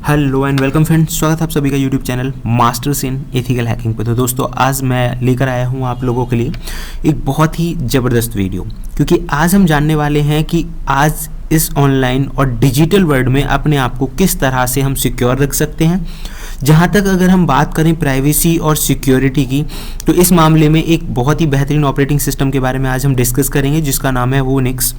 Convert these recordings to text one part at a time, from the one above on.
Hello and welcome friends, स्वागत है आप सभी का YouTube channel Masters in Ethical hacking पे। तो दोस्तों, आज मैं लेकर आया हूँ आप लोगों के लिए एक बहुत ही ज़बरदस्त वीडियो, क्योंकि आज हम जानने वाले हैं कि आज इस ऑनलाइन और डिजिटल वर्ल्ड में अपने आप को किस तरह से हम सिक्योर रख सकते हैं। जहाँ तक अगर हम बात करें प्राइवेसी और सिक्योरिटी की, तो इस मामले में एक बहुत ही बेहतरीन ऑपरेटिंग सिस्टम के बारे में आज हम डिस्कस करेंगे, जिसका नाम है वोनिक्स,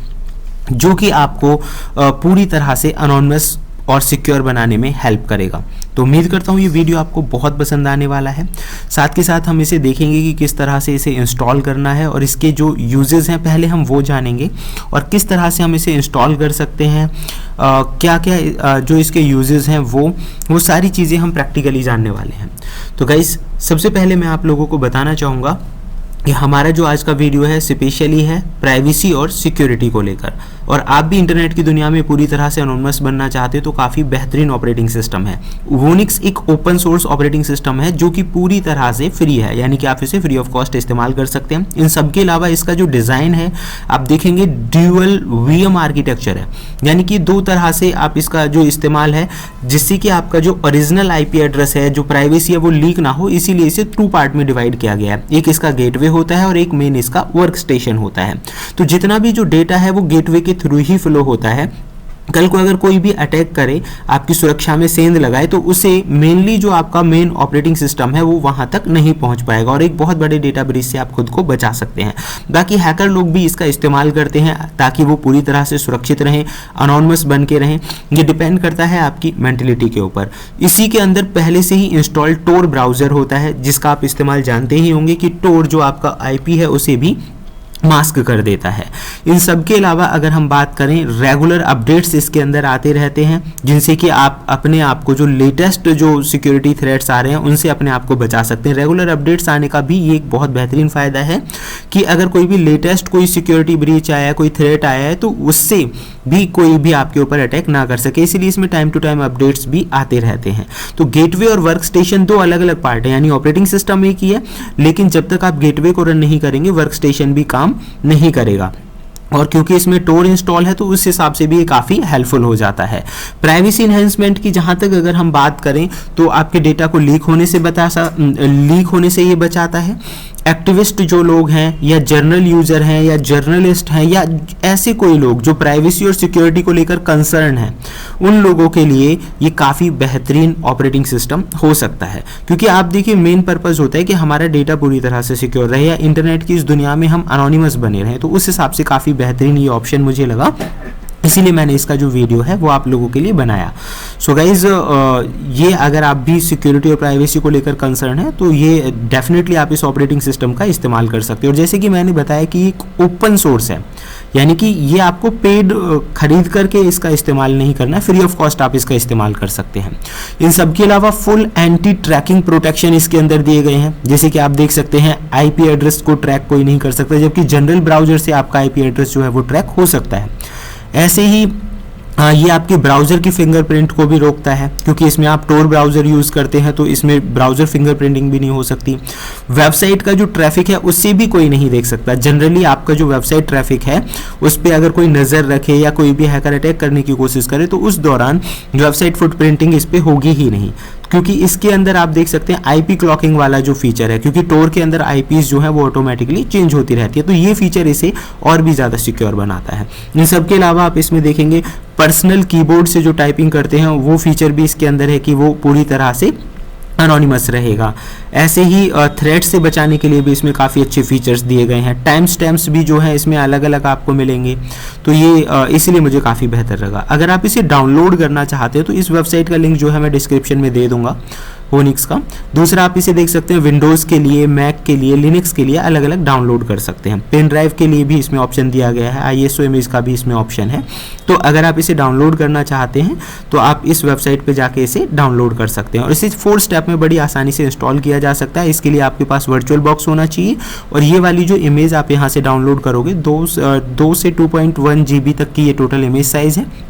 जो कि आपको पूरी तरह से अनोनिमस और सिक्योर बनाने में हेल्प करेगा। तो उम्मीद करता हूँ ये वीडियो आपको बहुत पसंद आने वाला है। साथ के साथ हम इसे देखेंगे कि किस तरह से इसे इंस्टॉल करना है और इसके जो यूजेस हैं पहले हम वो जानेंगे, और किस तरह से हम इसे इंस्टॉल कर सकते हैं, क्या क्या जो इसके यूजेस हैं वो सारी चीज़ें हम प्रैक्टिकली जानने वाले हैं। तो गाइस, सबसे पहले मैं आप लोगों को बताना चाहूँगा कि हमारा जो आज का वीडियो है स्पेशली है प्राइवेसी और सिक्योरिटी को लेकर, और आप भी इंटरनेट की दुनिया में पूरी तरह से अनोनिमस बनना चाहते हो तो काफ़ी बेहतरीन ऑपरेटिंग सिस्टम है। वोनिक्स एक ओपन सोर्स ऑपरेटिंग सिस्टम है जो कि पूरी तरह से फ्री है, यानी कि आप इसे फ्री ऑफ कॉस्ट इस्तेमाल कर सकते हैं। इन सब के अलावा इसका जो डिज़ाइन है आप देखेंगे ड्यूअल वीएम आर्किटेक्चर है, यानी कि दो तरह से आप इसका जो इस्तेमाल है, जिससे कि आपका जो ओरिजिनल आईपी एड्रेस है, जो प्राइवेसी है, वो लीक ना हो, इसीलिए इसे 2 पार्ट में डिवाइड किया गया है। एक इसका गेटवे होता है और एक मेन इसका वर्क स्टेशन होता है। तो जितना भी जो डेटा है वो गेटवे के थ्रू ही फ्लो होता है। कल को अगर कोई भी अटैक करे, आपकी सुरक्षा में सेंध लगाए, तो उसे मेनली जो आपका मेन ऑपरेटिंग सिस्टम है वो वहां तक नहीं पहुंच पाएगा, और एक बहुत बड़े डेटा ब्रीच से आप खुद को बचा सकते हैं। बाकी हैकर लोग भी इसका इस्तेमाल करते हैं ताकि वो पूरी तरह से सुरक्षित रहें, अनोनिमस बन के रहें। ये डिपेंड करता है आपकी मेंटलिटी के ऊपर। इसी के अंदर पहले से ही इंस्टॉल टोर ब्राउजर होता है, जिसका आप इस्तेमाल जानते ही होंगे कि टोर जो आपका आईपी है उसे भी मास्क कर देता है। इन सब के अलावा अगर हम बात करें, रेगुलर अपडेट्स इसके अंदर आते रहते हैं, जिनसे कि आप अपने आप को जो लेटेस्ट जो सिक्योरिटी थ्रेट्स आ रहे हैं उनसे अपने आप को बचा सकते हैं। रेगुलर अपडेट्स आने का भी ये एक बहुत बेहतरीन फ़ायदा है कि अगर कोई भी लेटेस्ट कोई सिक्योरिटी ब्रीच आया है, कोई थ्रेट आया है, तो उससे भी कोई भी आपके ऊपर अटैक ना कर सके। इसलिए इसमें टाइम टू टाइम अपडेट्स भी आते रहते हैं। तो गेटवे और वर्क स्टेशन 2 अलग अलग पार्ट है, यानी ऑपरेटिंग सिस्टम एक ही है, लेकिन जब तक आप गेटवे को रन नहीं करेंगे वर्क स्टेशन भी काम नहीं करेगा। और क्योंकि इसमें टोर इंस्टॉल है तो उस हिसाब से भी ये काफ़ी हेल्पफुल हो जाता है। प्राइवेसी इन्हेंसमेंट की जहाँ तक अगर हम बात करें, तो आपके डेटा को लीक होने से ये बचाता है। एक्टिविस्ट जो लोग हैं, या जर्नल यूज़र हैं, या जर्नलिस्ट हैं, या ऐसे कोई लोग जो प्राइवेसी और सिक्योरिटी को लेकर कंसर्न हैं, उन लोगों के लिए ये काफ़ी बेहतरीन ऑपरेटिंग सिस्टम हो सकता है। क्योंकि आप देखिए, मेन पर्पज़ होता है कि हमारा डेटा पूरी तरह से सिक्योर रहे, या इंटरनेट की इस दुनिया में हम अनोनिमस बने रहें। तो उस हिसाब से काफ़ी बेहतरीन ये ऑप्शन मुझे लगा, इसीलिए मैंने इसका जो वीडियो है वो आप लोगों के लिए बनाया। सो गाइज, ये अगर आप भी सिक्योरिटी और प्राइवेसी को लेकर कंसर्न है तो ये डेफिनेटली आप इस ऑपरेटिंग सिस्टम का इस्तेमाल कर सकते हो। और जैसे कि मैंने बताया कि एक ओपन सोर्स है, यानी कि ये आपको पेड खरीद करके इसका इस्तेमाल नहीं करना है, फ्री ऑफ कॉस्ट आप इसका इस्तेमाल कर सकते हैं। इन सब के अलावा फुल एंटी ट्रैकिंग प्रोटेक्शन इसके अंदर दिए गए हैं। जैसे कि आप देख सकते हैं, आईपी एड्रेस को ट्रैक कोई नहीं कर सकता, जबकि जनरल ब्राउजर से आपका आईपी एड्रेस जो है वो ट्रैक हो सकता है। ऐसे ही ये आपके ब्राउज़र की फिंगरप्रिंट को भी रोकता है, क्योंकि इसमें आप टोर ब्राउज़र यूज़ करते हैं तो इसमें ब्राउज़र फिंगरप्रिंटिंग भी नहीं हो सकती। वेबसाइट का जो ट्रैफिक है उससे भी कोई नहीं देख सकता। जनरली आपका जो वेबसाइट ट्रैफिक है उस पर अगर कोई नज़र रखे या कोई भी हैकर अटैक करने की कोशिश करे तो उस दौरान वेबसाइट फुटप्रिंटिंग इस पर होगी ही नहीं, क्योंकि इसके अंदर आप देख सकते हैं आईपी क्लॉकिंग वाला जो फीचर है, क्योंकि टोर के अंदर आईपीज जो है वो ऑटोमेटिकली चेंज होती रहती है। तो ये फीचर इसे और भी ज़्यादा सिक्योर बनाता है। इन सब के अलावा आप इसमें देखेंगे, पर्सनल कीबोर्ड से जो टाइपिंग करते हैं वो फीचर भी इसके अंदर है कि वो पूरी तरह से अनोनिमस रहेगा। ऐसे ही थ्रेट से बचाने के लिए भी इसमें काफ़ी अच्छे फीचर्स दिए गए हैं। टाइम स्टैम्प्स भी जो है इसमें अलग अलग आपको मिलेंगे, तो ये इसलिए मुझे काफ़ी बेहतर लगा। अगर आप इसे डाउनलोड करना चाहते हो तो इस वेबसाइट का लिंक जो है मैं डिस्क्रिप्शन में दे दूंगा, वोनिक्स का। दूसरा, आप इसे देख सकते हैं, विंडोज़ के लिए, मैक के लिए, लिनक्स के लिए अलग अलग डाउनलोड कर सकते हैं। पेन ड्राइव के लिए भी इसमें ऑप्शन दिया गया है, आईएसओ इमेज का भी इसमें ऑप्शन है। तो अगर आप इसे डाउनलोड करना चाहते हैं तो आप इस वेबसाइट पे जाके इसे डाउनलोड कर सकते हैं, और इसे 4 स्टेप में बड़ी आसानी से इंस्टॉल किया जा सकता है। इसके लिए आपके पास वर्चुअल बॉक्स होना चाहिए, और ये वाली जो इमेज आप यहाँ से डाउनलोड करोगे, 2 से 2.1 GB तक की ये टोटल इमेज साइज़ है।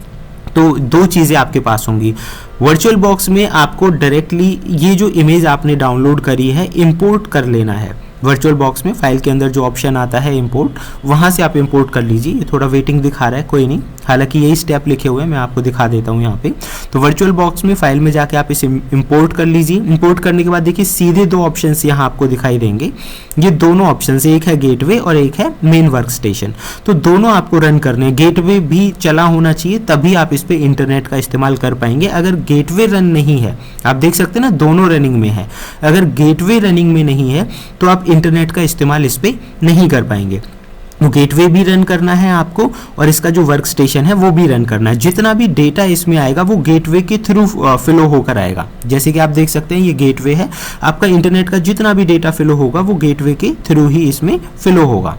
तो 2 चीज़ें आपके पास होंगी। वर्चुअल बॉक्स में आपको डायरेक्टली ये जो इमेज आपने डाउनलोड करी है इंपोर्ट कर लेना है, वर्चुअल बॉक्स में फाइल के अंदर जो ऑप्शन आता है इंपोर्ट, वहाँ से आप इंपोर्ट कर लीजिए। ये थोड़ा वेटिंग दिखा रहा है, कोई नहीं, हालांकि यही स्टेप लिखे हुए हैं, मैं आपको दिखा देता हूँ यहाँ पे। तो वर्चुअल बॉक्स में फाइल में जाके आप इसे इंपोर्ट कर लीजिए। इंपोर्ट करने के बाद देखिए सीधे दो ऑप्शन यहाँ आपको दिखाई देंगे। ये दोनों ऑप्शन, एक है गेटवे और एक है मेन वर्क स्टेशन। तो दोनों आपको रन करने हैं। गेटवे भी चला होना चाहिए, तभी आप इस पे इंटरनेट का इस्तेमाल कर पाएंगे। अगर गेटवे रन नहीं है, आप देख सकते हैं ना दोनों रनिंग में है, अगर गेटवे रनिंग में नहीं है तो आप इंटरनेट का इस्तेमाल इस पे नहीं कर पाएंगे। तो गेटवे भी रन करना है आपको और इसका जो वर्क स्टेशन है वो भी रन करना है। जितना भी डेटा इसमें आएगा वो गेटवे के थ्रू फ्लो होकर आएगा। जैसे कि आप देख सकते हैं ये गेटवे है, आपका इंटरनेट का जितना भी डेटा फ्लो होगा वो गेटवे के थ्रू ही इसमें फ्लो होगा।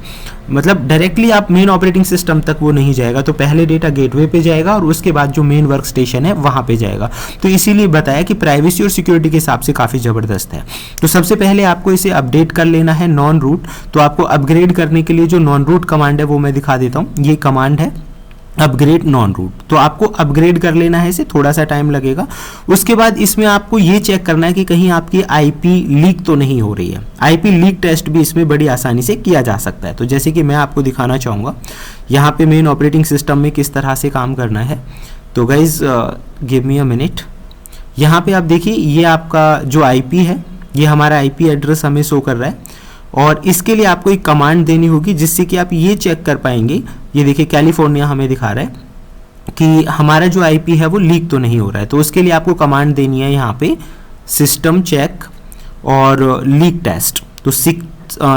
मतलब डायरेक्टली आप मेन ऑपरेटिंग सिस्टम तक वो नहीं जाएगा, तो पहले डेटा गेटवे पे जाएगा और उसके बाद जो मेन वर्क स्टेशन है वहाँ पे जाएगा। तो इसीलिए बताया कि प्राइवेसी और सिक्योरिटी के हिसाब से काफ़ी ज़बरदस्त है। तो सबसे पहले आपको इसे अपडेट कर लेना है नॉन रूट। तो आपको अपग्रेड करने के लिए जो नॉन रूट कमांड है वो मैं दिखा देता हूँ। ये कमांड है अपग्रेड नॉन रूट। तो आपको अपग्रेड कर लेना है, इसे थोड़ा सा टाइम लगेगा। उसके बाद इसमें आपको ये चेक करना है कि कहीं आपकी आईपी लीक तो नहीं हो रही है। आईपी लीक टेस्ट भी इसमें बड़ी आसानी से किया जा सकता है। तो जैसे कि मैं आपको दिखाना चाहूँगा यहाँ पे मेन ऑपरेटिंग सिस्टम में किस तरह से काम करना है। तो guys give me a minute. यहाँ पे आप देखिए ये आपका जो आईपी है, ये हमारा आईपी एड्रेस हमें शो कर रहा है और इसके लिए आपको एक कमांड देनी होगी जिससे कि आप ये चेक कर पाएंगे। ये देखिए कैलिफोर्निया हमें दिखा रहा है कि हमारा जो आईपी है वो लीक तो नहीं हो रहा है। तो उसके लिए आपको कमांड देनी है यहाँ पे सिस्टम चेक और लीक टेस्ट। तो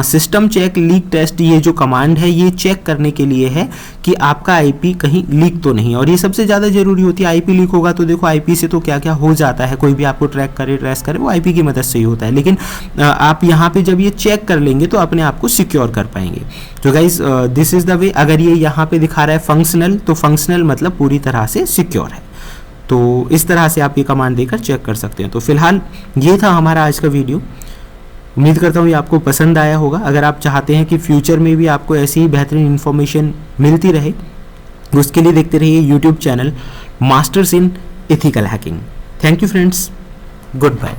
सिस्टम चेक लीक टेस्ट, ये जो कमांड है ये चेक करने के लिए है कि आपका आईपी कहीं लीक तो नहीं। और ये सबसे ज़्यादा जरूरी होती है। आईपी लीक होगा तो देखो आईपी से तो क्या क्या हो जाता है, कोई भी आपको ट्रेस करे वो आईपी की मदद से ही होता है। लेकिन आप यहाँ पे जब ये चेक कर लेंगे तो अपने आप को सिक्योर कर पाएंगे। तो guys this is the way. अगर ये यहाँ पे दिखा रहा है फंक्शनल, तो फंक्शनल मतलब पूरी तरह से सिक्योर है। तो इस तरह से आप ये कमांड देकर चेक कर सकते हैं। तो फिलहाल ये था हमारा आज का वीडियो। उम्मीद करता हूँ ये आपको पसंद आया होगा। अगर आप चाहते हैं कि फ्यूचर में भी आपको ऐसी ही बेहतरीन इन्फॉर्मेशन मिलती रहे, उसके लिए देखते रहिए YouTube channel Masters in Ethical Hacking. Thank you friends, good bye.